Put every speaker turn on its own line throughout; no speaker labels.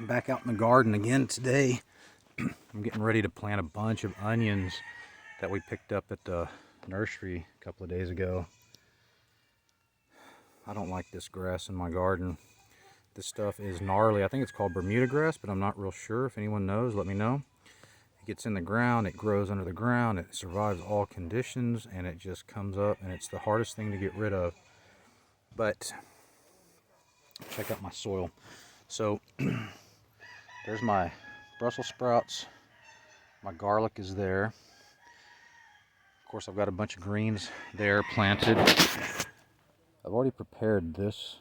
I'm back out in the garden again today. I'm getting ready to plant a bunch of onions that we picked up at the nursery a couple of days ago. I don't like this grass in my garden. This stuff is gnarly. I think it's called Bermuda grass, but I'm not real sure. If anyone knows, let me know. It gets in the ground, it grows under the ground, it survives all conditions, and it just comes up, and it's the hardest thing to get rid of. But check out my soil. So there's my Brussels sprouts. My garlic is there. Of course, I've got a bunch of greens there planted. I've already prepared this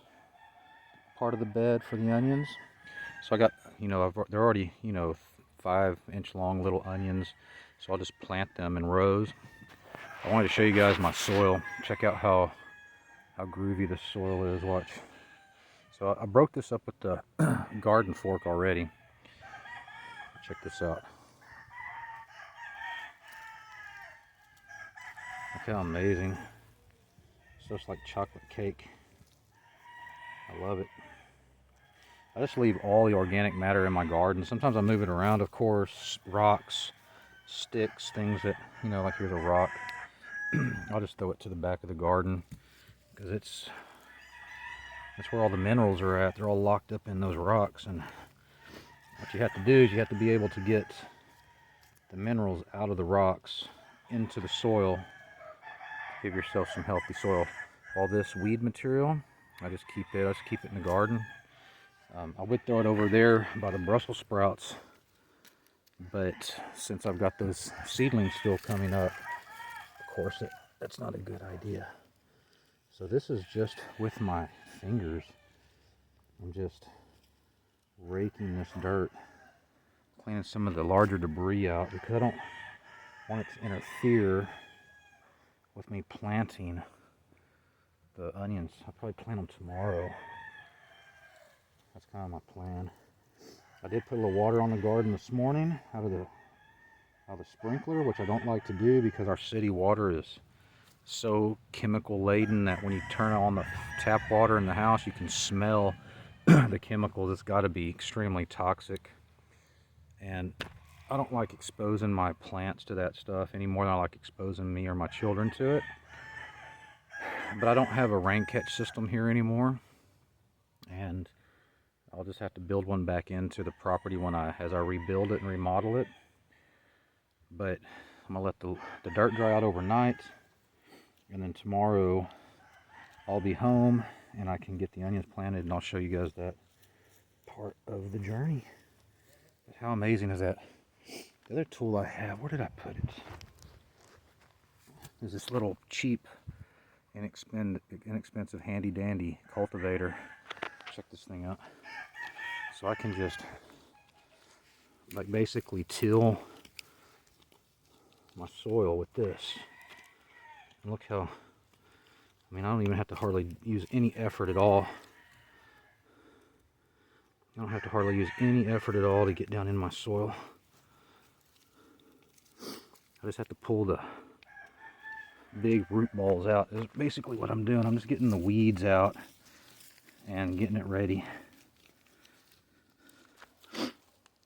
part of the bed for the onions. So I got, they're already, 5-inch long little onions. So I'll just plant them in rows. I wanted to show you guys my soil. Check out how groovy this soil is. Watch. So I broke this up with the garden fork already. Check this out. Look how amazing. It's just like chocolate cake. I love it. I just leave all the organic matter in my garden. Sometimes I move it around, of course. Rocks, sticks, things that, like here's a rock. I'll just throw it to the back of the garden because that's where all the minerals are at. They're all locked up in those rocks. And what you have to do is you have to be able to get the minerals out of the rocks into the soil. Give yourself some healthy soil. All this weed material, I just keep it in the garden. I would throw it over there by the Brussels sprouts, but since I've got those seedlings still coming up, of course that's not a good idea. So this is just with my fingers. I'm just raking this dirt, cleaning some of the larger debris out because I don't want it to interfere with me planting the onions. I'll probably plant them tomorrow. That's kind of my plan. I did put a little water on the garden this morning out of the sprinkler, which I don't like to do because our city water is so chemical laden that when you turn on the tap water in the house, you can smell the chemicals. It's got to be extremely toxic. And I don't like exposing my plants to that stuff any more than I like exposing me or my children to it. But I don't have a rain catch system here anymore. And I'll just have to build one back into the property as I rebuild it and remodel it. But I'm gonna let the dirt dry out overnight, and then tomorrow I'll be home and I can get the onions planted, and I'll show you guys that part of the journey. But how amazing is that? The other tool I have, where did I put it? There's this little cheap, inexpensive handy dandy cultivator. Check this thing out. So I can just basically till my soil with this. And look how, I don't even have to hardly use any effort at all. I don't have to hardly use any effort at all to get down in my soil. I just have to pull the big root balls out. That's basically what I'm doing. I'm just getting the weeds out and getting it ready.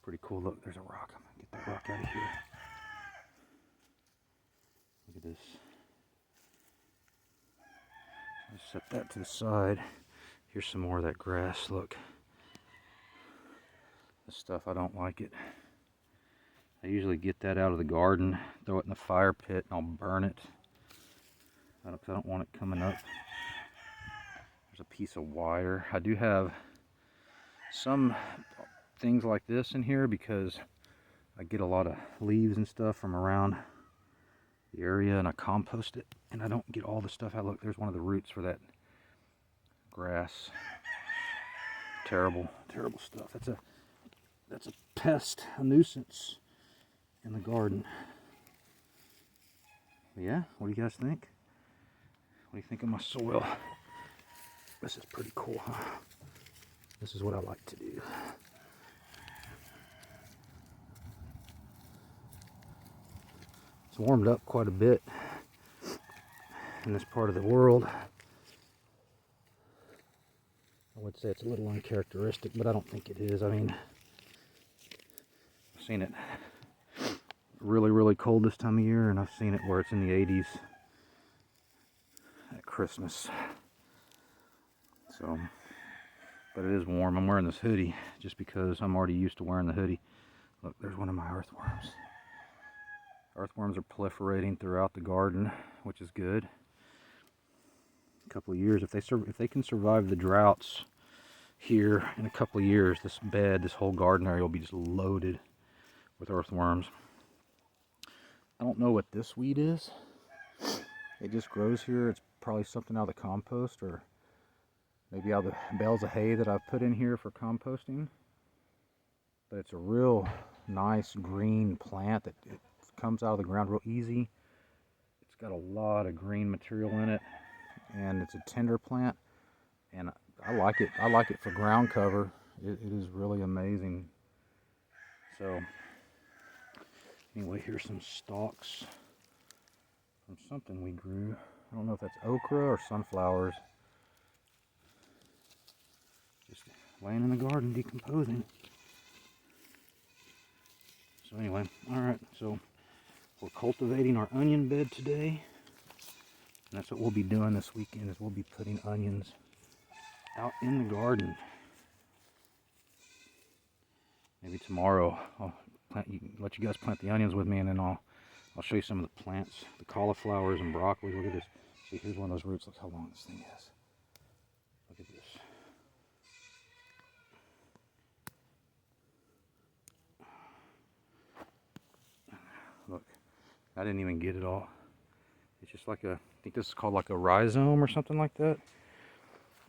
Pretty cool. Look, there's a rock. I'm gonna get that rock out of here. Look at this. Just set that to the side. Here's some more of that grass. Look. This stuff, I don't like it. I usually get that out of the garden, throw it in the fire pit, and I'll burn it. I don't want it coming up. There's a piece of wire. I do have some things like this in here because I get a lot of leaves and stuff from around the area, and I compost it, and I don't get all the stuff out. Look, there's one of the roots for that grass. Terrible, terrible stuff. That's a pest, a nuisance in the garden. But yeah, what do you guys think? What do you think of my soil? This is pretty cool, huh? This is what I like to do. It's warmed up quite a bit in this part of the world. I would say it's a little uncharacteristic, but I don't think it is. seen it really, really cold this time of year, and I've seen it where it's in the 80s at Christmas. So, but it is warm. I'm wearing this hoodie just because I'm already used to wearing the hoodie. Look, there's one of my earthworms. Earthworms are proliferating throughout the garden, which is good. A couple of years, if they can survive the droughts here, in a couple of years, this whole garden area will be just loaded with earthworms. I don't know what this weed is. It just grows here. It's probably something out of the compost, or maybe out of the bales of hay that I've put in here for composting. But it's a real nice green plant that it comes out of the ground real easy. It's got a lot of green material in it, and it's a tender plant, and I like it. I like it for ground cover. It is really amazing. So anyway, here's some stalks from something we grew. I don't know if that's okra or sunflowers. Just laying in the garden, decomposing. So anyway, all right, so we're cultivating our onion bed today. And that's what we'll be doing this weekend, is we'll be putting onions out in the garden. Maybe tomorrow I'll let you guys plant the onions with me, and then I'll show you some of the plants, the cauliflowers and broccoli. Look at this. See, here's one of those roots. Look how long this thing is. Look at this. Look, I didn't even get it all. It's just like I think this is called like a rhizome or something like that.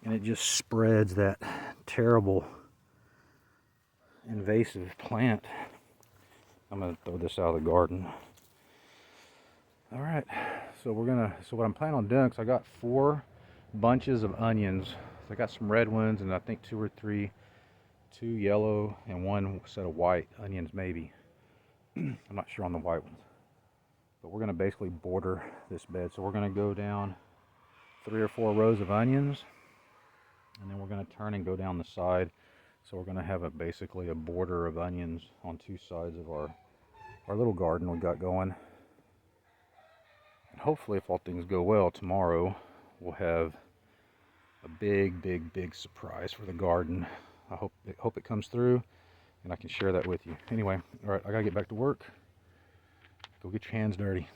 And it just spreads that terrible invasive plant. I'm gonna throw this out of the garden. All right, so what I'm planning on doing, because I got 4 bunches of onions. So I got some red ones, and I think 2 or 3, 2 yellow and 1 set of white onions maybe. I'm not sure on the white ones. But we're gonna basically border this bed. So we're gonna go down 3 or 4 rows of onions, and then we're gonna turn and go down the side. So we're gonna have basically a border of onions on 2 sides of our little garden we got going. And hopefully, if all things go well, tomorrow we'll have a big, big, big surprise for the garden. I hope it comes through, and I can share that with you. Anyway, all right, I gotta get back to work. Go get your hands dirty.